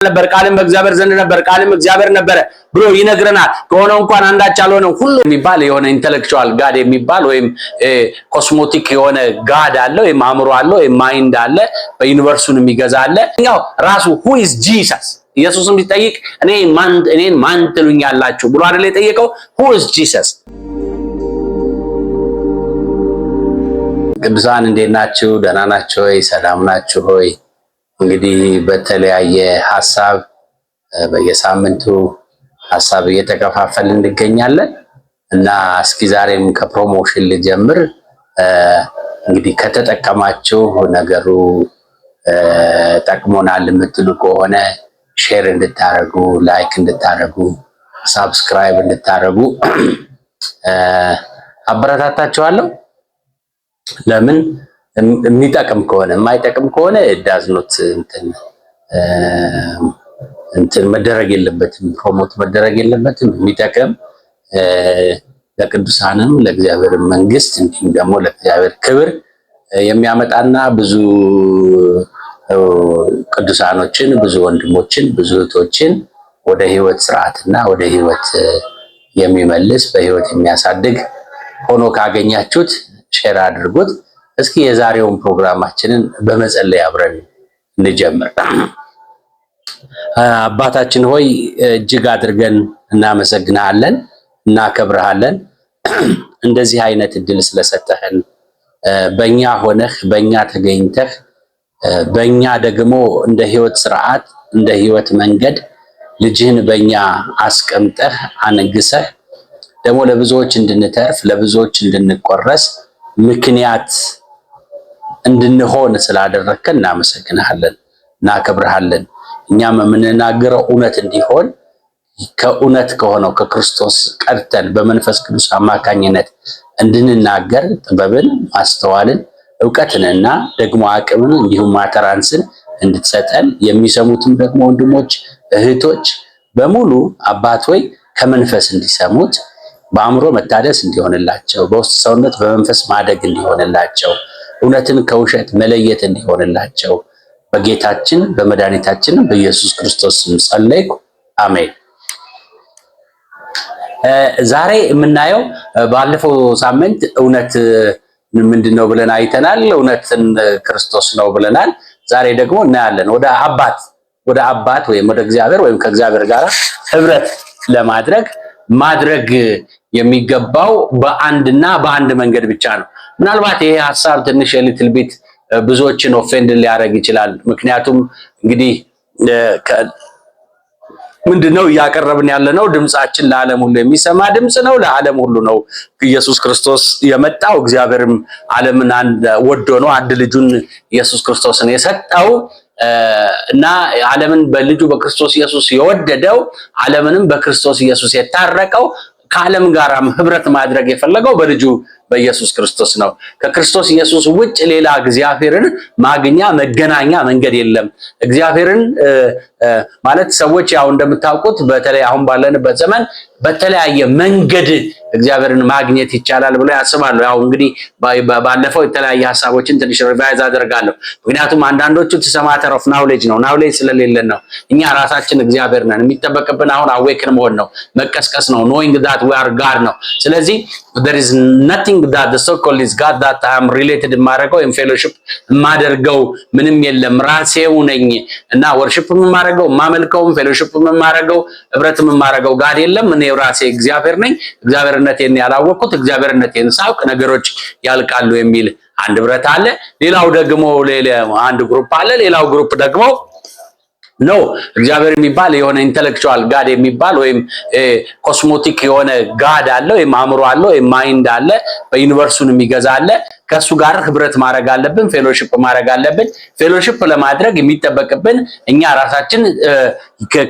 ነበር ቃልም በእግዚአብሔር ዘንድ ነበር ቃልም እግዚአብሔር ነበር ብሎ ይነግረናል። ከሆነ እንኳን አንዳች አልሆነም። ሁሉ የሚባል የሆነ ኢንተሌክቹዋል ጋድ የሚባል ወይም ኮስሞቲክ የሆነ ጋድ አለ ወይም አእምሮ አለ ወይም ማይንድ አለ በዩኒቨርሱን የሚገዛ አለ። ያው ራሱ who is Jesus ኢየሱስም ቢጠይቅ እኔን ማን ትሉኛላችሁ ብሎ አይደል የጠየቀው? who is Jesus? ቅዱሳን እንዴት ናችሁ? ደህና ናችሁ ወይ? ሰላም ናችሁ ሆይ? እንግዲህ በተለያየ ሐሳብ በየሳምንቱ ሐሳብ እየተከፋፈልን እንገኛለን እና እስኪ ዛሬም ከፕሮሞሽን ልጀምር። እንግዲህ ከተጠቀማችሁ ነገሩ ጠቅሞናል የምትሉ ከሆነ ሼር እንድታረጉ፣ ላይክ እንድታረጉ፣ ሳብስክራይብ እንድታረጉ አበረታታችኋለሁ። ለምን የሚጠቅም ከሆነ የማይጠቅም ከሆነ ዳዝኖት እንትን መደረግ የለበትም፣ ፕሮሞት መደረግ የለበትም። የሚጠቅም ለቅዱሳንም ለእግዚአብሔር መንግስት እንዲሁም ደግሞ ለእግዚአብሔር ክብር የሚያመጣና ብዙ ቅዱሳኖችን ብዙ ወንድሞችን ብዙ እህቶችን ወደ ህይወት ስርዓትና ወደ ህይወት የሚመልስ በህይወት የሚያሳድግ ሆኖ ካገኛችሁት ሼር አድርጉት። እስኪ የዛሬውን ፕሮግራማችንን በመጸለይ አብረን እንጀምር። አባታችን ሆይ እጅግ አድርገን እናመሰግናለን፣ እናከብርሃለን። እንደዚህ አይነት እድል ስለሰጠህን በእኛ ሆነህ በእኛ ተገኝተህ በእኛ ደግሞ እንደ ህይወት ስርዓት እንደ ህይወት መንገድ ልጅህን በእኛ አስቀምጠህ አንግሰህ ደግሞ ለብዙዎች እንድንተርፍ ለብዙዎች እንድንቆረስ ምክንያት እንድንሆን ስላደረግከን እናመሰግናለን፣ እናከብርሃለን። እኛም የምንናገረው እውነት እንዲሆን ከእውነት ከሆነው ከክርስቶስ ቀድተን በመንፈስ ቅዱስ አማካኝነት እንድንናገር ጥበብን፣ ማስተዋልን፣ ዕውቀትንና ደግሞ አቅምን እንዲሁም ማተራንስን እንድትሰጠን የሚሰሙትም ደግሞ ወንድሞች እህቶች በሙሉ አባት ሆይ ከመንፈስ እንዲሰሙት በአእምሮ መታደስ እንዲሆንላቸው በውስጥ ሰውነት በመንፈስ ማደግ እንዲሆንላቸው እውነትን ከውሸት መለየት እንዲሆንላቸው በጌታችን በመድኃኒታችን በኢየሱስ ክርስቶስ ስም ጸለይኩ፣ አሜን። ዛሬ የምናየው ባለፈው ሳምንት እውነት ምንድነው ብለን አይተናል። እውነትን ክርስቶስ ነው ብለናል። ዛሬ ደግሞ እናያለን ወደ አባት ወይም ወደ እግዚአብሔር ወይም ከእግዚአብሔር ጋር ህብረት ማድረግ የሚገባው በአንድና በአንድ መንገድ ብቻ ነው። ምናልባት ይሄ ሐሳብ ትንሽ የሊትል ቢት ብዙዎችን ኦፌንድ ሊያደርግ ይችላል። ምክንያቱም እንግዲህ ምንድነው እያቀረብን ያለነው? ድምጻችን ለዓለም ሁሉ የሚሰማ ድምጽ ነው። ለዓለም ሁሉ ነው ኢየሱስ ክርስቶስ የመጣው። እግዚአብሔርም ዓለምን ወዶ ነው አንድ ልጁን ኢየሱስ ክርስቶስን የሰጠው እና ዓለምን በልጁ በክርስቶስ ኢየሱስ የወደደው ዓለምንም በክርስቶስ ኢየሱስ የታረቀው ከዓለም ጋራም ህብረት ማድረግ የፈለገው በልጁ በኢየሱስ ክርስቶስ ነው። ከክርስቶስ ኢየሱስ ውጭ ሌላ እግዚአብሔርን ማግኛ መገናኛ መንገድ የለም። እግዚአብሔርን ማለት ሰዎች ያው እንደምታውቁት በተለይ አሁን ባለንበት ዘመን በተለያየ መንገድ እግዚአብሔርን ማግኘት ይቻላል ብሎ ያስባሉ። ያው እንግዲህ ባለፈው የተለያየ ሐሳቦችን ትንሽ ሪቫይዝ አደርጋለሁ። ምክንያቱም አንዳንዶቹ ተሰማተር ኦፍ ናውሌጅ ነው፣ ናውሌጅ ስለሌለን ነው። እኛ ራሳችን እግዚአብሔር ነን። የሚጠበቅብን አሁን አዌክን መሆን ነው፣ መቀስቀስ ነው፣ knowing that we are God ነው። ስለዚህ there is nothing that the so called is God that I am related ማረገው in fellowship ማደርገው ምንም የለም። ራሴው ነኝ እና worship ማረገው ማመልከው fellowship ማረገው ህብረት ማረገው ጋር የለም። እኔ ራሴ እግዚአብሔር ነኝ። እግዚአብሔርነቴን ያላወቅኩት እግዚአብሔርነቴን ሳውቅ ነገሮች ያልቃሉ የሚል አንድ ህብረት አለ። ሌላው ደግሞ አንድ ግሩፕ አለ። ሌላው ግሩፕ ደግሞ ነው እግዚአብሔር የሚባል የሆነ ኢንተሌክቹዋል ጋድ የሚባል ወይም ኮስሞቲክ የሆነ ጋድ አለ ወይም አእምሮ አለ ወይም ማይንድ አለ በዩኒቨርሱን የሚገዛ አለ። ከሱ ጋር ህብረት ማድረግ አለብን፣ ፌሎሺፕ ማድረግ አለብን። ፌሎሺፕ ለማድረግ የሚጠበቅብን እኛ ራሳችን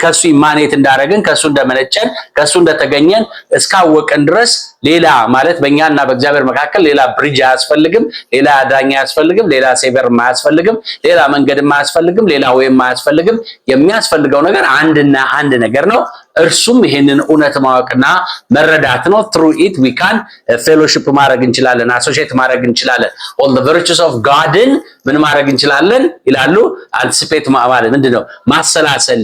ከሱ ኢማኔት እንዳደረግን ከሱ እንደመነጨን ከሱ እንደተገኘን እስካወቀን ድረስ ሌላ ማለት በእኛና በእግዚአብሔር መካከል ሌላ ብሪጅ አያስፈልግም፣ ሌላ ዳኛ አያስፈልግም፣ ሌላ ሴቨር አያስፈልግም፣ ሌላ መንገድ አያስፈልግም፣ ሌላ ወይም አያስፈልግም። የሚያስፈልገው ነገር አንድና አንድ ነገር ነው። እርሱም ይሄንን እውነት ማወቅና መረዳት ነው። through it we can fellowship ማድረግ እንችላለን፣ associate ማድረግ እንችላለን። all the virtues of God ምን ማድረግ እንችላለን ይላሉ። anticipate ማለት ምንድነው? ማሰላሰል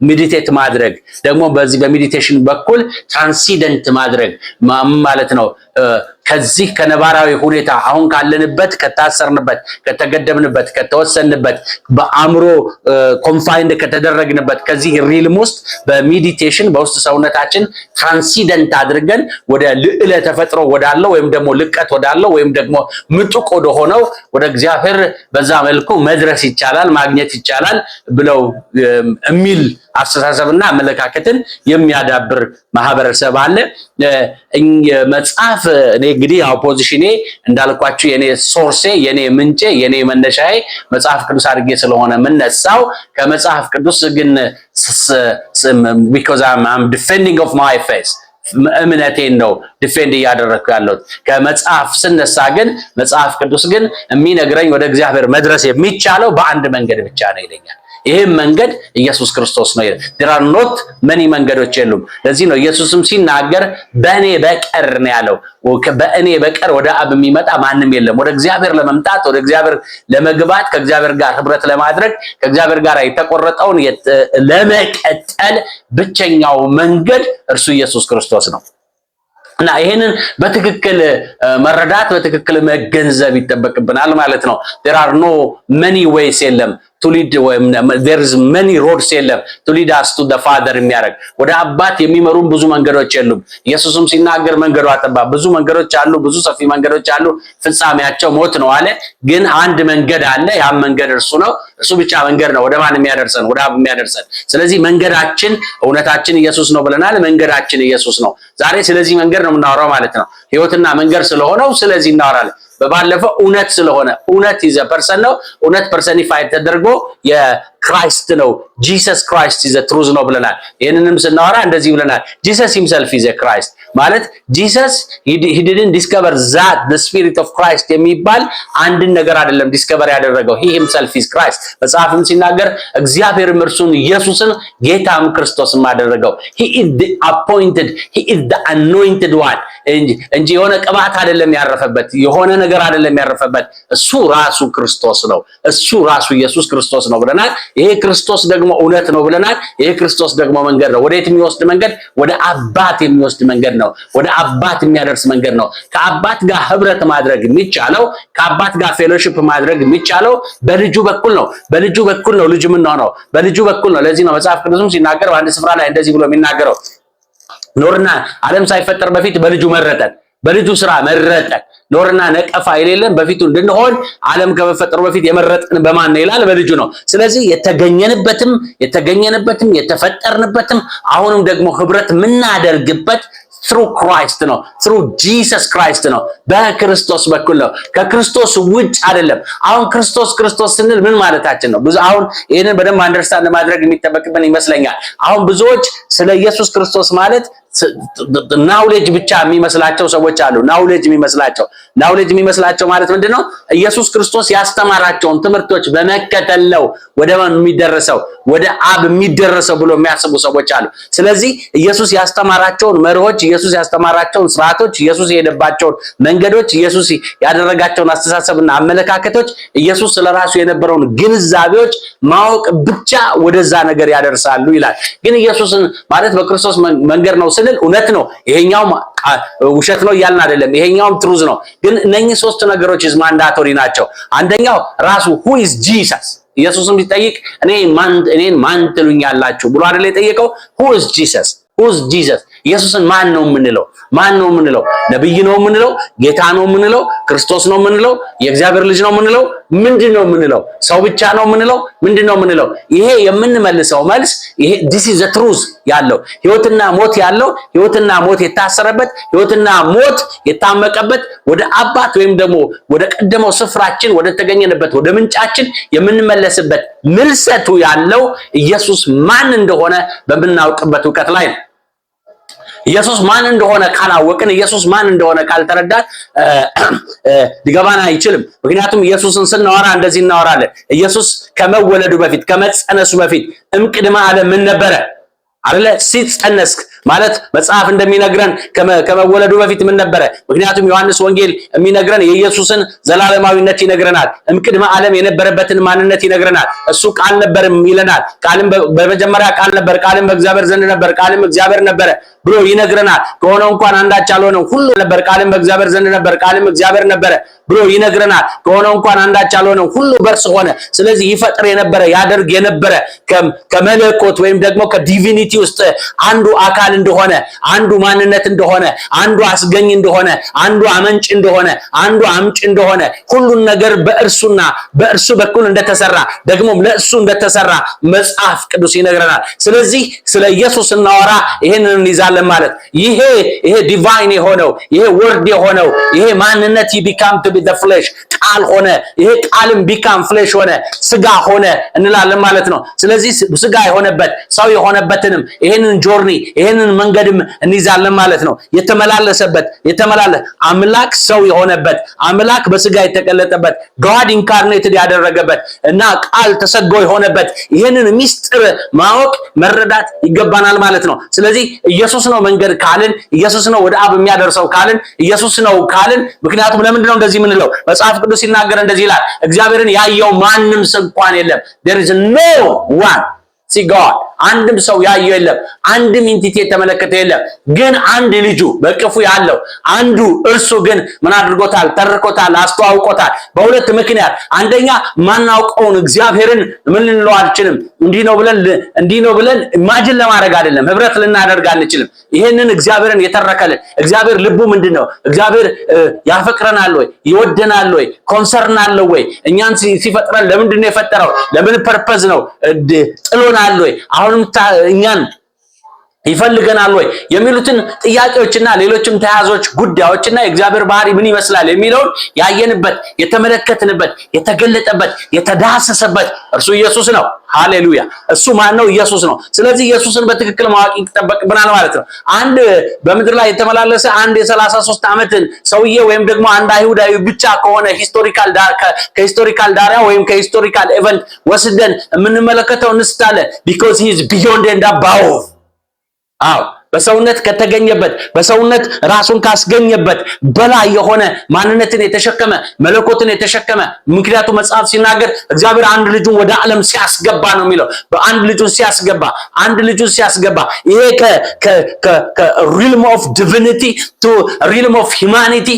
ሜዲቴት ማድረግ ደግሞ በዚህ በሜዲቴሽን በኩል ትራንሲደንት ማድረግ ማለት ነው። ከዚህ ከነባራዊ ሁኔታ አሁን ካለንበት ከታሰርንበት ከተገደብንበት ከተወሰንበት በአእምሮ ኮንፋይንድ ከተደረግንበት ከዚህ ሪልም ውስጥ በሜዲቴሽን በውስጥ ሰውነታችን ትራንሲደንት አድርገን ወደ ልዕለ ተፈጥሮ ወዳለው ወይም ደግሞ ልቀት ወዳለው ወይም ደግሞ ምጡቅ ወደ ሆነው ወደ እግዚአብሔር በዛ መልኩ መድረስ ይቻላል ማግኘት ይቻላል ብለው የሚል አስተሳሰብና አመለካከትን የሚያዳብር ማህበረሰብ አለ። መጽሐፍ እኔ እንግዲህ ኦፖዚሽኔ እንዳልኳችሁ የኔ ሶርሴ የኔ ምንጬ የኔ መነሻዬ መጽሐፍ ቅዱስ አድርጌ ስለሆነ የምነሳው ከመጽሐፍ ቅዱስ ግን because I'm defending of my faith እምነቴን ነው ዲፌንድ እያደረኩ ያለሁት። ከመጽሐፍ ስነሳ ግን መጽሐፍ ቅዱስ ግን የሚነግረኝ ወደ እግዚአብሔር መድረስ የሚቻለው በአንድ መንገድ ብቻ ነው ይለኛል። ይሄም መንገድ ኢየሱስ ክርስቶስ ነው ይላል። there are not many መንገዶች የሉም። ለዚህ ነው ኢየሱስም ሲናገር በእኔ በቀር ነው ያለው። በእኔ በቀር ወደ አብ የሚመጣ ማንም የለም። ወደ እግዚአብሔር ለመምጣት ወደ እግዚአብሔር ለመግባት ከእግዚአብሔር ጋር ህብረት ለማድረግ ከእግዚአብሔር ጋር የተቆረጠውን ለመቀጠል ብቸኛው መንገድ እርሱ ኢየሱስ ክርስቶስ ነው። እና ይሄንን በትክክል መረዳት በትክክል መገንዘብ ይተበቅብናል ማለት ነው። there are no many ways የለም to lead there is many roads የለም to lead us to the father የሚያደርግ ወደ አባት የሚመሩ ብዙ መንገዶች የሉም። ኢየሱስም ሲናገር መንገዱ ጠባብ ብዙ መንገዶች አሉ ብዙ ሰፊ መንገዶች አሉ ፍጻሜያቸው ሞት ነው አለ። ግን አንድ መንገድ አለ ያ መንገድ እርሱ ነው። እርሱ ብቻ መንገድ ነው ወደ ማን የሚያደርሰን ወደ አብ የሚያደርሰን። ስለዚህ መንገዳችን እውነታችን ኢየሱስ ነው ብለናል። መንገዳችን ኢየሱስ ነው። ዛሬ ስለዚህ መንገድ ነው የምናወራው ማለት ነው። ህይወትና መንገድ ስለሆነው ስለዚህ እናወራለን። በባለፈው እውነት ስለሆነ እውነት ይዘ ፐርሰን ነው። እውነት ፐርሰኒፋይድ ተደርጎ የክራይስት ነው። ጂሰስ ክራይስት ይዘ ትሩዝ ነው ብለናል። ይሄንንም ስናወራ እንደዚህ ብለናል። ጂሰስ ሂምሰልፍ ይዘ ክራይስት ማለት ጂሰስ he didn't discover that the spirit of Christ የሚባል አንድን ነገር አይደለም ዲስከቨር ያደረገው he himself is Christ። መጽሐፍም ሲናገር እግዚአብሔርም እርሱን ኢየሱስን ጌታም ክርስቶስም አደረገው። he is the appointed he is the anointed one እንጂ የሆነ ቅባት አይደለም ያረፈበት የሆነ ነገር አይደለም ያረፈበት እሱ ራሱ ክርስቶስ ነው። እሱ ራሱ ኢየሱስ ክርስቶስ ነው ብለናል። ይሄ ክርስቶስ ደግሞ እውነት ነው ብለናል። ይሄ ክርስቶስ ደግሞ መንገድ ነው። ወዴት የሚወስድ መንገድ? ወደ አባት የሚወስድ መንገድ ነው። ወደ አባት የሚያደርስ መንገድ ነው። ከአባት ጋር ህብረት ማድረግ የሚቻለው ከአባት ጋር ፌሎሺፕ ማድረግ የሚቻለው በልጁ በኩል ነው። በልጁ በኩል ነው ልጅ የምንሆነው በልጁ በኩል ነው። ለዚህ ነው መጽሐፍ ቅዱስም ሲናገር በአንድ ስፍራ ላይ እንደዚህ ብሎ የሚናገረው ኖርና ዓለም ሳይፈጠር በፊት በልጁ መረጠን በልጁ ስራ መረጠን ኖርና ነቀፋ የሌለን በፊቱ እንድንሆን ዓለም ከመፈጠሩ በፊት የመረጠን በማን ነው ይላል? በልጁ ነው። ስለዚህ የተገኘንበትም የተፈጠርንበትም አሁንም ደግሞ ህብረት የምናደርግበት through Christ ነው through Jesus Christ ነው በክርስቶስ በኩል ነው። ከክርስቶስ ውጭ አይደለም። አሁን ክርስቶስ ስንል ምን ማለታችን ነው? ብዙ አሁን ይሄንን በደንብ አንደርስታንድ ማድረግ የሚጠበቅብን ይመስለኛል። አሁን ብዙዎች ስለ ኢየሱስ ክርስቶስ ማለት ናውሌጅ ብቻ የሚመስላቸው ሰዎች አሉ። ናውሌጅ የሚመስላቸው ማለት ምንድነው? ኢየሱስ ክርስቶስ ያስተማራቸውን ትምህርቶች በመከተል ነው ወደ ማን የሚደረሰው ወደ አብ የሚደረሰው ብሎ የሚያስቡ ሰዎች አሉ። ስለዚህ ኢየሱስ ያስተማራቸውን መርሆች ኢየሱስ ያስተማራቸውን ስርዓቶች ኢየሱስ የሄደባቸውን መንገዶች ኢየሱስ ያደረጋቸውን አስተሳሰብና አመለካከቶች ኢየሱስ ስለራሱ የነበረውን ግንዛቤዎች ማወቅ ብቻ ወደዛ ነገር ያደርሳሉ ይላል። ግን ኢየሱስን ማለት በክርስቶስ መንገድ ነው ስንል እውነት ነው። ይሄኛው ውሸት ነው እያልን አይደለም። ይሄኛውም ትሩዝ ነው። ግን እነኚህ ሶስት ነገሮች ማንዳቶሪ ናቸው። አንደኛው ራሱ who is Jesus ኢየሱስም ሲጠይቅ እኔን ማን ትሉኛላችሁ ብሎ አይደል የጠየቀው? who is Jesus ኢየሱስን ማን ነው የምንለው? ነብይ ነው የምንለው? ጌታ ነው የምንለው? ክርስቶስ ነው የምንለው? የእግዚአብሔር ልጅ ነው የምንለው? ምንድነው የምንለው? ሰው ብቻ ነው የምንለው? ምንድነው የምንለው? ይሄ የምንመልሰው መልስ ይሄ this is the truth ያለው ህይወትና ሞት ያለው ህይወትና ሞት የታሰረበት ህይወትና ሞት የታመቀበት ወደ አባት ወይም ደግሞ ወደ ቀደመው ስፍራችን ወደ ተገኘንበት ወደ ምንጫችን የምንመለስበት ምልሰቱ ያለው ኢየሱስ ማን እንደሆነ በምናውቅበት ዕውቀት ላይ ነው። ኢየሱስ ማን እንደሆነ ካላወቅን ኢየሱስ ማን እንደሆነ ካልተረዳን ሊገባን አይችልም። ምክንያቱም ኢየሱስን ስናወራ እንደዚህ እናወራለን። ኢየሱስ ከመወለዱ በፊት ከመጸነሱ በፊት እምቅድመ ዓለም ምን ነበረ አይደለ? ሲጸነስ ማለት መጽሐፍ እንደሚነግረን ከመወለዱ በፊት ምን ነበረ? ምክንያቱም ዮሐንስ ወንጌል የሚነግረን የኢየሱስን ዘላለማዊነት ይነግረናል። እምቅድመ ዓለም የነበረበትን ማንነት ይነግረናል። እሱ ቃል ነበርም ይለናል። ቃልም በመጀመሪያ ቃል ነበር፣ ቃልም በእግዚአብሔር ዘንድ ነበር፣ ቃልም እግዚአብሔር ነበረ ብሎ ይነግረናል። ከሆነው እንኳን አንዳች አልሆነም፣ ሁሉ ነበር፣ ቃልም በእግዚአብሔር ዘንድ ነበር፣ ቃልም እግዚአብሔር ነበረ ብሎ ይነግረናል። ከሆነው እንኳን አንዳች አልሆነም፣ ሁሉ በእርሱ ሆነ። ስለዚህ ይፈጥር የነበረ ያደርግ የነበረ ከመለኮት ወይም ደግሞ ከዲቪኒቲ ውስጥ አንዱ አካል እንደሆነ፣ አንዱ ማንነት እንደሆነ፣ አንዱ አስገኝ እንደሆነ፣ አንዱ አመንጭ እንደሆነ፣ አንዱ አምጭ እንደሆነ፣ ሁሉን ነገር በእርሱና በእርሱ በኩል እንደተሰራ ደግሞም ለእሱ እንደተሰራ መጽሐፍ ቅዱስ ይነግረናል። ስለዚህ ስለ ኢየሱስ እናወራ ይሄንን እንይዛለን ማለት ይሄ ዲቫይን የሆነው ይሄ ወርድ የሆነው ይሄ ማንነት become to be the flesh ቃል ሆነ። ይሄ ቃልም become flesh ሆነ፣ ስጋ ሆነ እንላለን ማለት ነው። ስለዚህ ስጋ የሆነበት ሰው የሆነበትንም ይሄንን ጆርኒ ይሄንን መንገድም እንይዛለን ማለት ነው። የተመላለሰበት አምላክ ሰው የሆነበት አምላክ በስጋ የተገለጠበት God incarnated ያደረገበት እና ቃል ተሰጎ የሆነበት ይሄንን ሚስጥር ማወቅ መረዳት ይገባናል ማለት ነው። ስለዚህ ኢየሱስ ነው መንገድ ካልን፣ ኢየሱስ ነው ወደ አብ የሚያደርሰው ካልን፣ ኢየሱስ ነው ካልን ምክንያቱም ለምንድን ነው እንደዚህ የምንለው? መጽሐፍ ቅዱስ ሲናገር እንደዚህ ይላል፣ እግዚአብሔርን ያየው ማንም እንኳን የለም። there is no one see God አንድም ሰው ያየው የለም፣ አንድም ኢንቲቲ የተመለከተ የለም። ግን አንድ ልጁ በቅፉ ያለው አንዱ እርሱ ግን ምን አድርጎታል? ተርኮታል፣ አስተዋውቆታል። በሁለት ምክንያት፣ አንደኛ ማናውቀውን እግዚአብሔርን ምን ልንለው አንችልም። እንዲህ ነው ብለን ኢማጂን ለማድረግ አይደለም፣ ህብረት ልናደርግ አንችልም። ይሄንን እግዚአብሔርን የተረከልን እግዚአብሔር ልቡ ምንድነው? እግዚአብሔር ያፈቅረናል ወይ? ይወደናል ወይ? ኮንሰርን አለው ወይ? እኛን ሲፈጥረን ለምንድን ነው የፈጠረው? ለምን ፐርፐዝ ነው? ጥሎናል ወይ? አሁንም እኛን ይፈልገናል ወይ የሚሉትን ጥያቄዎችና ሌሎችም ተያዞች ጉዳዮችና የእግዚአብሔር ባህሪ ምን ይመስላል የሚለውን ያየንበት፣ የተመለከትንበት፣ የተገለጠበት፣ የተዳሰሰበት እርሱ ኢየሱስ ነው። ሃሌሉያ! እሱ ማን ነው? ኢየሱስ ነው። ስለዚህ ኢየሱስን በትክክል ማወቅ ይጠበቅብናል ማለት ነው። አንድ በምድር ላይ የተመላለሰ አንድ የ33 ዓመትን ሰውዬ ወይም ደግሞ አንድ አይሁዳዊ ብቻ ከሆነ ከሂስቶሪካል ዳራ ወይም ከሂስቶሪካል ኢቨንት ወስደን የምንመለከተው እንስታለን። because he is beyond and above በሰውነት ከተገኘበት በሰውነት ራሱን ካስገኘበት በላይ የሆነ ማንነትን የተሸከመ መለኮትን የተሸከመ ምክንያቱም መጽሐፍ ሲናገር እግዚአብሔር አንድ ልጁን ወደ ዓለም ሲያስገባ ነው የሚለው። በአንድ ልጁን ሲያስገባ ይሄ ከሪልም ኦፍ ዲቪኒቲ ቱ ሪልም ኦፍ ሂማኒቲ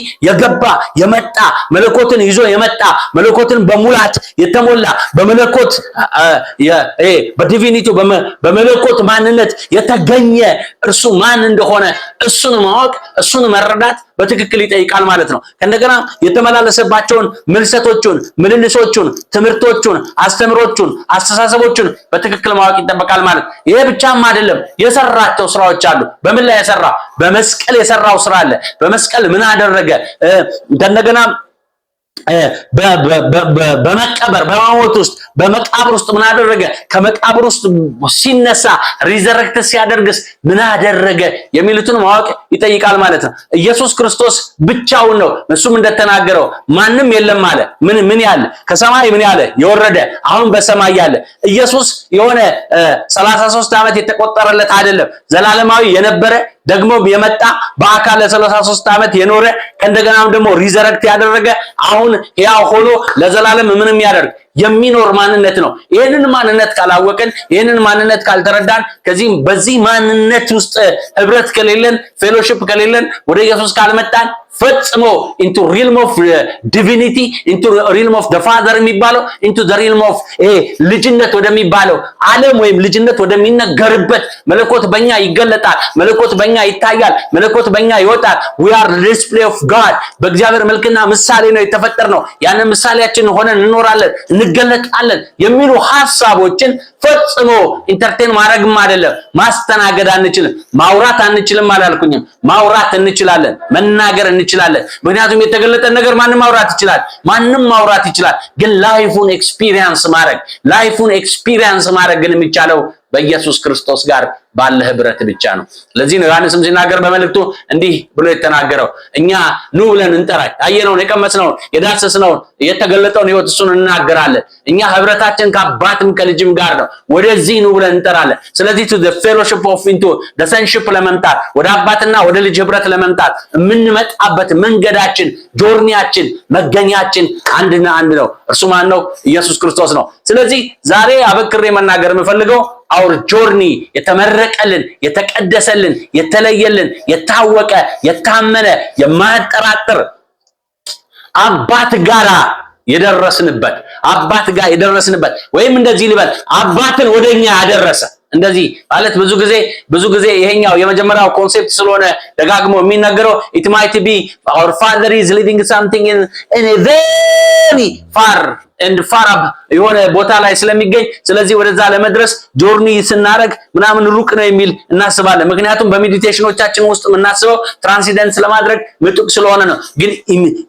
የመጣ መለኮትን ይዞ የመጣ መለኮትን በሙላት የተሞላ በመለኮት በዲቪኒቲ በመለኮት ማንነት የተገኘ እርሱ ማን እንደሆነ እሱን ማወቅ እሱን መረዳት በትክክል ይጠይቃል ማለት ነው። ከእንደገና የተመላለሰባቸውን ምልሰቶቹን፣ ምልልሶቹን፣ ትምህርቶቹን፣ አስተምሮቹን፣ አስተሳሰቦቹን በትክክል ማወቅ ይጠበቃል ማለት። ይሄ ብቻም አይደለም፣ የሰራቸው ስራዎች አሉ። በምን ላይ የሰራ? በመስቀል የሰራው ስራ አለ። በመስቀል ምን አደረገ? ከእንደገና በመቀበር በመሞት ውስጥ በመቃብር ውስጥ ምን አደረገ? ከመቃብር ውስጥ ሲነሳ ሪዘረክት ሲያደርግስ ምን አደረገ የሚሉትን ማወቅ ይጠይቃል ማለት ነው። ኢየሱስ ክርስቶስ ብቻውን ነው። እሱም እንደተናገረው ማንም የለም አለ። ምን ያለ? ከሰማይ ምን ያለ? የወረደ አሁን በሰማይ ያለ ኢየሱስ የሆነ 33 ዓመት የተቆጠረለት አይደለም። ዘላለማዊ የነበረ ደግሞ የመጣ በአካል 33 ዓመት የኖረ ከእንደገናም ደግሞ ሪዘረክት ያደረገ አሁን ያው ሆኖ ለዘላለም ምንም ያደርግ የሚኖር ማንነት ነው። ይሄንን ማንነት ካላወቀን ይሄንን ማንነት ካልተረዳን በዚህ ማንነት ውስጥ ህብረት ከሌለን ፌሎሺፕ ከሌለን ወደ ኢየሱስ ካልመጣን ፈጽሞ into realm of divinity into realm of the father የሚባለው into the realm of ልጅነት ወደሚባለው ዓለም ወይም ልጅነት ወደሚነገርበት መለኮት በእኛ ይገለጣል፣ መለኮት በእኛ ይታያል፣ መለኮት በእኛ ይወጣል። we are the display of God በእግዚአብሔር መልክና ምሳሌ ነው የተፈጠርነው። ያን ምሳሌያችን ሆነን እንኖራለን፣ እንገለጣለን የሚሉ ሐሳቦችን ፈጽሞ ኢንተርቴን ማድረግም አይደለም፣ ማስተናገድ አንችልም። ማውራት አንችልም አላልኩኝም፣ ማውራት እንችላለን፣ መናገር እንችላለን። ምክንያቱም የተገለጠ ነገር ማንም ማውራት ይችላል። ግን ላይፉን ኤክስፒሪየንስ ማድረግ ግን የሚቻለው በኢየሱስ ክርስቶስ ጋር ባለ ህብረት ብቻ ነው። ለዚህ ነው ዮሐንስም ሲናገር በመልእክቱ እንዲህ ብሎ የተናገረው እኛ ኑ ብለን እንጠራለን። አየነውን፣ የቀመስነውን፣ የዳሰስነውን፣ የተገለጠውን ህይወት እሱን እናገራለን። እኛ ህብረታችን ከአባትም ከልጅም ጋር ነው። ወደዚህ ኑ ብለን እንጠራለን። ስለዚህ to the fellowship of into the sonship ለመምጣት ወደ አባትና ወደ ልጅ ህብረት ለመምጣት የምንመጣበት መንገዳችን፣ ጆርኒያችን፣ መገኛችን አንድና አንድ ነው። እርሱ ማን ነው? ኢየሱስ ክርስቶስ ነው። ስለዚህ ዛሬ አበክሬ መናገር የምፈልገው our journey የተመረቀልን፣ የተቀደሰልን፣ የተለየልን፣ የታወቀ፣ የታመነ፣ የማያጠራጥር አባት ጋራ የደረስንበት ወይም እንደዚህ ልበል አባትን ወደኛ ያደረሰ እንደዚህ ማለት ብዙ ጊዜ ይሄኛው የመጀመሪያው ኮንሴፕት ስለሆነ ደጋግሞ የሚነገረው it might be our father is living something in a very far up የሆነ ቦታ ላይ ስለሚገኝ ስለዚህ ወደዛ ለመድረስ ጆርኒ ስናረግ ምናምን ሩቅ ነው የሚል እናስባለን። ምክንያቱም በሜዲቴሽኖቻችን ውስጥ የምናስበው ትራንሲደንስ ለማድረግ ምጡቅ ስለሆነ ነው። ግን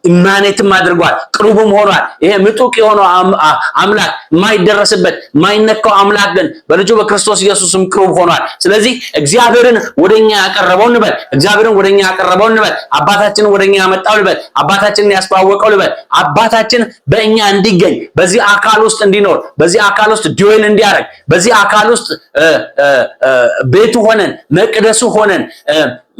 ኢማኔትም አድርጓል፣ ቅርቡም ሆኗል። ይሄ ምጡቅ የሆነው አምላክ የማይደረስበት የማይነካው አምላክ ግን በልጁ በክርስቶስ ኢየሱስም ቅርብ ሆኗል። ስለዚህ እግዚአብሔርን ወደኛ ያቀረበው እንበል፣ አባታችንን ወደኛ ያመጣው እንበል፣ አባታችንን ያስተዋወቀው እንበል፣ አባታችን በእኛ እንዲገኝ በዚህ አካል ውስጥ እንዲኖር በዚህ አካል ውስጥ ዲዌል እንዲያደርግ በዚህ አካል ውስጥ ቤቱ ሆነን መቅደሱ ሆነን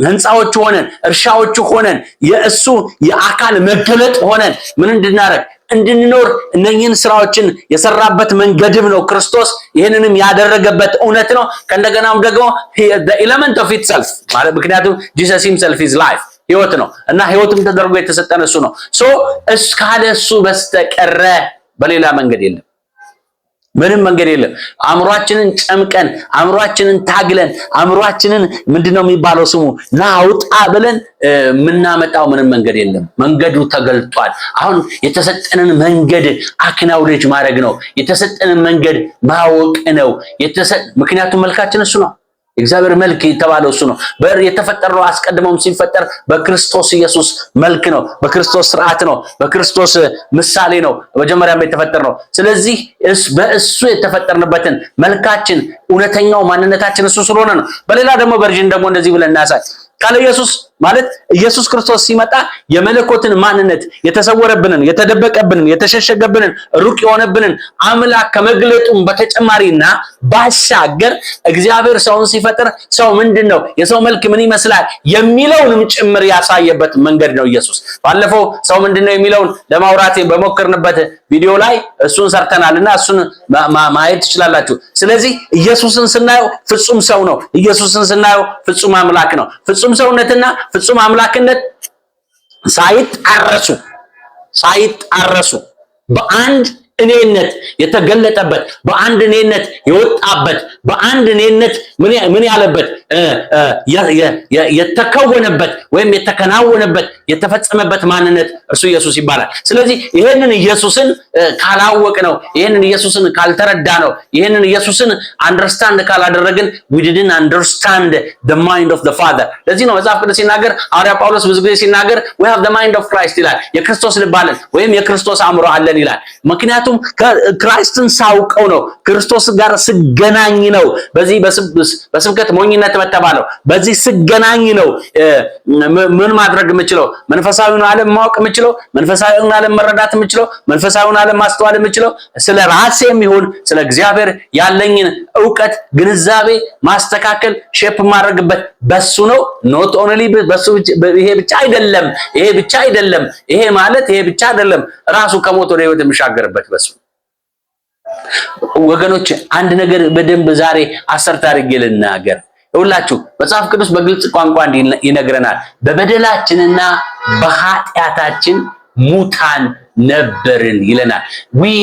ህንፃዎቹ ሆነን እርሻዎቹ ሆነን የእሱ የአካል መገለጥ ሆነን ምን እንድንኖር እነኚህን ስራዎችን የሰራበት መንገድም ነው ክርስቶስ። ይህንንም ያደረገበት እውነት ነው። ከእንደገናም ደግሞ the element of itself ማለት ምክንያቱም Jesus himself is life ህይወት ነው እና ህይወትም ተደርጎ የተሰጠን እሱ ነው። እስካለ እሱ በስተቀረ በሌላ መንገድ የለም፣ ምንም መንገድ የለም። አእምሯችንን ጨምቀን አእምሯችንን ታግለን አእምሯችንን ምንድነው የሚባለው ስሙ ናውጣ ብለን ምናመጣው ምንም መንገድ የለም። መንገዱ ተገልጧል። አሁን የተሰጠንን መንገድ አክናውሌጅ ማድረግ ነው። የተሰጠንን መንገድ ማወቅ ነው። ምክንያቱም መልካችን እሱ ነው። እግዚአብሔር መልክ የተባለው እሱ ነው። የተፈጠረው አስቀድሞም ሲፈጠር በክርስቶስ ኢየሱስ መልክ ነው፣ በክርስቶስ ስርዓት ነው፣ በክርስቶስ ምሳሌ ነው መጀመሪያም የተፈጠርነው። ስለዚህ በእሱ የተፈጠርንበትን መልካችን እውነተኛው ማንነታችን እሱ ስለሆነ ነው። በሌላ ደግሞ ቨርዥን ደግሞ እንደዚህ ብለን እናሳይ ካለ ኢየሱስ ማለት ኢየሱስ ክርስቶስ ሲመጣ የመለኮትን ማንነት የተሰወረብንን፣ የተደበቀብንን፣ የተሸሸገብንን፣ ሩቅ የሆነብንን አምላክ ከመግለጡም በተጨማሪና ባሻገር እግዚአብሔር ሰውን ሲፈጥር ሰው ምንድነው፣ የሰው መልክ ምን ይመስላል የሚለውንም ጭምር ያሳየበት መንገድ ነው ኢየሱስ። ባለፈው ሰው ምንድነው የሚለውን ለማውራት በመከርንበት ቪዲዮ ላይ እሱን ሰርተናልና እሱን ማየት ትችላላችሁ። ስለዚህ ኢየሱስን ስናየው ፍጹም ሰው ነው። ኢየሱስን ስናየው ፍጹም አምላክ ነው። ፍጹም ሰውነትና ፍጹም አምላክነት ሳይጣረሱ በአንድ እኔነት የተገለጠበት በአንድ እኔነት የወጣበት በአንድ እኔነት ምን ያለበት የተከወነበት ወይም የተከናወነበት የተፈጸመበት ማንነት እርሱ ኢየሱስ ይባላል። ስለዚህ ይሄንን ኢየሱስን ካላወቅ ነው፣ ይሄንን ኢየሱስን ካልተረዳ ነው፣ ይሄንን ኢየሱስን አንደርስታንድ ካላደረግን we didn't understand the mind of the Father። ለዚህ ነው መጽሐፍ ቅዱስ ሲናገር ሐዋርያ ጳውሎስ ብዙ ጊዜ ሲናገር we have the mind of Christ ይላል። የክርስቶስ ልብ አለን ወይም የክርስቶስ አእምሮ አለን ይላል። ምክንያቱም ክርስቶስን ሳውቀው ነው፣ ክርስቶስ ጋር ስገናኝ ነው። በዚህ በስብከት ሞኝነት በተባለው በዚህ ስገናኝ ነው ምን ማድረግ የምችለው፣ መንፈሳዊውን ዓለም ማወቅ የምችለው፣ መንፈሳዊውን ዓለም መረዳት የምችለው፣ መንፈሳዊውን ዓለም ማስተዋል የምችለው፣ ስለ ራሴም ይሁን ስለ እግዚአብሔር ያለኝን ዕውቀት ግንዛቤ ማስተካከል ሼፕ ማድረግበት በሱ ነው። ኖት ኦንሊ በሱ ይሄ ብቻ አይደለም፣ ይሄ ማለት ይሄ ብቻ አይደለም፣ ራሱ ከሞት ወደ ሕይወት የሚሻገርበት በሱ። ወገኖች አንድ ነገር በደንብ ዛሬ አሰርታ አድርጌ ልናገር። ሁላችሁ መጽሐፍ ቅዱስ በግልጽ ቋንቋ ይነግረናል። በበደላችንና በኃጢአታችን ሙታን ነበርን ይለናል። we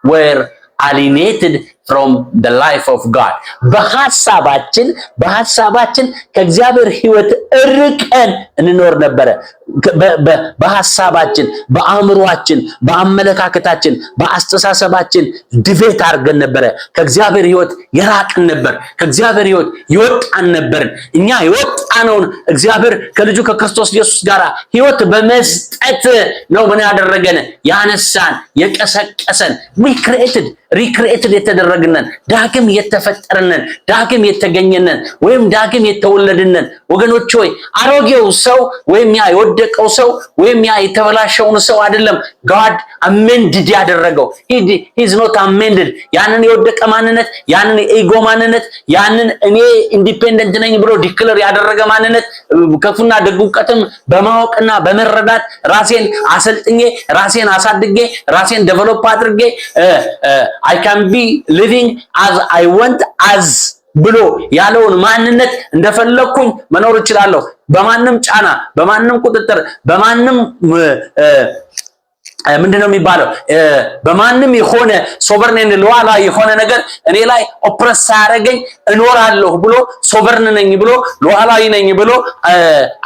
were alienated from the life of God። በሐሳባችን ከእግዚአብሔር ሕይወት ርቀን እንኖር ነበረ። በሐሳባችን፣ በአእምሮአችን፣ በአመለካከታችን፣ በአስተሳሰባችን ዲቬት አድርገን ነበረ። ከእግዚአብሔር ሕይወት የራቅን ነበር። ከእግዚአብሔር ሕይወት የወጣን ነበርን። እኛ የወጣነውን እግዚአብሔር ከልጁ ከክርስቶስ ኢየሱስ ጋር ሕይወት በመስጠት ነው ምን ያደረገን? ያነሳን፣ የቀሰቀሰን። ሪክሬትድ የተደረገ የተደረግነን ዳግም የተፈጠርነን ዳግም የተገኘነን ወይም ዳግም የተወለድነን ወገኖች ሆይ አሮጌው ሰው ወይም ያ የወደቀው ሰው ወይም ያ የተበላሸውን ሰው አይደለም God amended ያደረገው he is not amended ያንን የወደቀ ማንነት ያንን ኢጎ ማንነት ያንን እኔ ኢንዲፔንደንት ነኝ ብሎ ዲክለር ያደረገ ማንነት ከፉና ደጉቀትም በማወቅና በመረዳት ራሴን አሰልጥኜ ራሴን አሳድጌ ራሴን ዴቨሎፕ አድርጌ I can be living as I want as ብሎ ያለውን ማንነት እንደፈለኩኝ መኖር እችላለሁ በማንንም ጫና በማንንም ቁጥጥር በማንንም ምንድነው የሚባለው በማንንም የሆነ ሶቨርኔን ለዋላ የሆነ ነገር እኔ ላይ ኦፕረስ ሳያረገኝ እኖራለሁ ብሎ ሶቨርን ነኝ ብሎ ለዋላዊ ነኝ ብሎ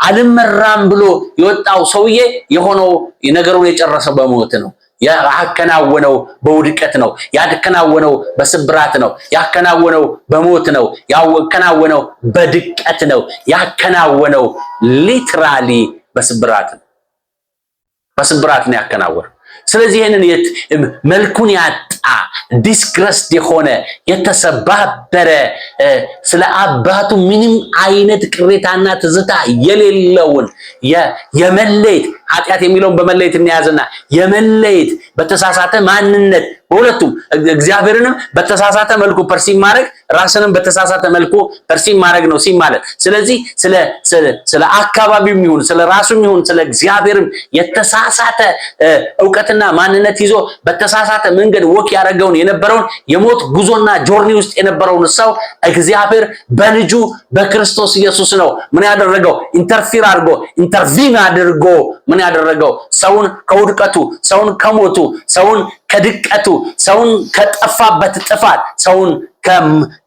አልመራም ብሎ የወጣው ሰውዬ የሆነው ነገሩን የጨረሰው በሞት ነው ያከናወነው በውድቀት ነው ያከናወነው በስብራት ነው ያከናወነው በሞት ነው ያከናወነው በድቀት ነው ያከናወነው ሊትራሊ በስብራት ነው ነው ያከናወነው ስለዚህ ይሄንን መልኩን ያጣ ዲስግረስድ የሆነ የተሰባበረ ስለ አባቱ ምንም አይነት ቅሬታና ትዝታ የሌለውን የመለየት ኃጢአት የሚለውን በመለየት እንያዝና የመለየት በተሳሳተ ማንነት በሁለቱም እግዚአብሔርንም በተሳሳተ መልኩ ፐርሲቭ ማድረግ ራስንም በተሳሳተ መልኩ ፐርሲቭ ማድረግ ነው ሲማለት ስለዚህ ስለ አካባቢውም ይሁን ስለ ራሱም ይሁን ስለ እግዚአብሔርም የተሳሳተ ዕውቀትና ማንነት ይዞ በተሳሳተ መንገድ ወክ ያደረገውን የነበረውን የሞት ጉዞና ጆርኒ ውስጥ የነበረውን ሰው እግዚአብሔር በልጁ በክርስቶስ ኢየሱስ ነው ምን ያደረገው ኢንተርፊር አድርጎ ኢንተርቪን አድርጎ ምን ያደረገው ሰውን ከውድቀቱ ሰውን ከሞቱ ሰውን ከድቀቱ ሰውን ከጠፋበት ጥፋት ሰውን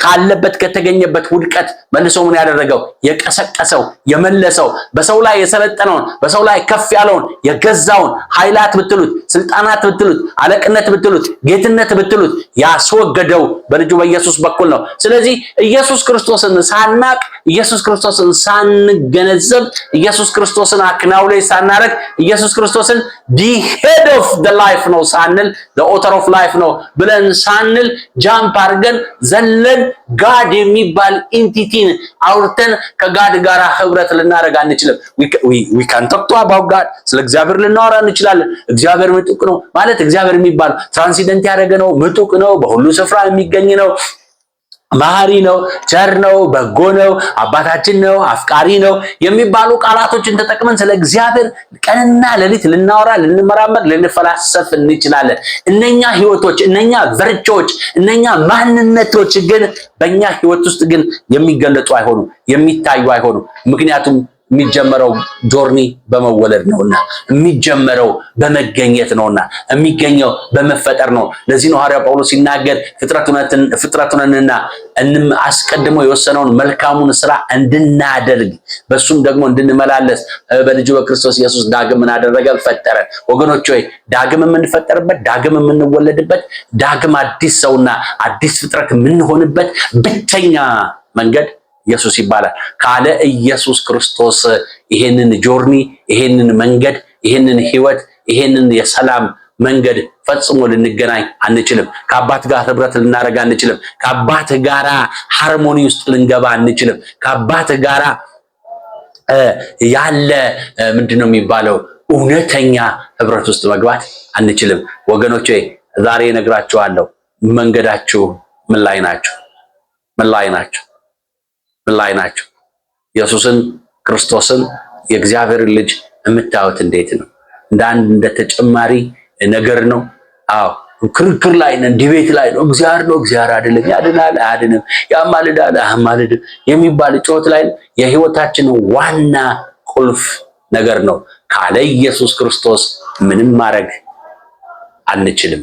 ካለበት ከተገኘበት ውድቀት መልሶ ምን ያደረገው የቀሰቀሰው የመለሰው በሰው ላይ የሰለጠነውን በሰው ላይ ከፍ ያለውን የገዛውን ኃይላት ብትሉት ስልጣናት ብትሉት አለቅነት ብትሉት ጌትነት ብትሉት ያስወገደው በልጁ በኢየሱስ በኩል ነው ስለዚህ ኢየሱስ ክርስቶስን ሳናቅ ኢየሱስ ክርስቶስን ሳንገነዘብ ኢየሱስ ክርስቶስን አክናውሌ ሳናረግ ኢየሱስ ክርስቶስን the head of the life ነው ሳንል the author of life ነው ብለን ሳንል ጃምፕ አድርገን ዘለን ጋድ የሚባል ኢንቲቲን አውርተን ከጋድ ጋር ህብረት ልናረጋ እንችላለን we can talk to about God ስለ እግዚአብሔር ልናወራ እንችላለን እግዚአብሔር ምጡቅ ነው ማለት እግዚአብሔር የሚባል ትራንሲደንት ያደረገ ነው ምጡቅ ነው በሁሉ ስፍራ የሚገኝ ነው ማሪ ነው ቸር ነው በጎ ነው አባታችን ነው አፍቃሪ ነው የሚባሉ ቃላቶችን ተጠቅመን ስለ እግዚአብሔር ቀንና ሌሊት ልናወራ ልንመራመር ልንፈላሰፍ እንችላለን እነኛ ህይወቶች እነኛ ቨርቾች እነኛ ማንነቶች ግን በእኛ ህይወት ውስጥ ግን የሚገለጡ አይሆኑ የሚታዩ አይሆኑ ምክንያቱም የሚጀመረው ጆርኒ በመወለድ ነውና የሚጀመረው በመገኘት ነውና የሚገኘው በመፈጠር ነው ለዚህ ነው ሐዋርያው ጳውሎስ ሲናገር ፍጥረቱንና አስቀድሞ የወሰነውን መልካሙን ስራ እንድናደርግ በሱም ደግሞ እንድንመላለስ በልጁ በክርስቶስ ኢየሱስ ዳግም አደረገ ፈጠረ ወገኖች ሆይ ዳግም የምንፈጠርበት ዳግም የምንወለድበት ዳግም አዲስ ሰውና አዲስ ፍጥረት የምንሆንበት ብቸኛ መንገድ ኢየሱስ ይባላል ካለ ኢየሱስ ክርስቶስ ይሄንን ጆርኒ ይሄንን መንገድ ይሄንን ህይወት ይሄንን የሰላም መንገድ ፈጽሞ ልንገናኝ አንችልም ከአባት ጋር ህብረት ልናረጋ አንችልም ከአባት ጋራ ሃርሞኒ ውስጥ ልንገባ አንችልም ከአባት ጋራ ያለ ምንድነው የሚባለው እውነተኛ ህብረት ውስጥ መግባት አንችልም ወገኖቼ ዛሬ ነግራችኋለሁ መንገዳችሁ ምን ላይ ናችሁ ምን ላይ ናችሁ ኢየሱስን ክርስቶስን የእግዚአብሔር ልጅ የምታዩት እንዴት ነው እንደ ተጨማሪ ነገር ነው አዎ ክርክር ላይ ነን ዲቤት ላይ ነው እግዚአብሔር አይደለም ያድናል አያድንም ያማልዳል አያማልድም የሚባል ጮት ላይ የህይወታችን ዋና ቁልፍ ነገር ነው ካለ ኢየሱስ ክርስቶስ ምንም ማድረግ አንችልም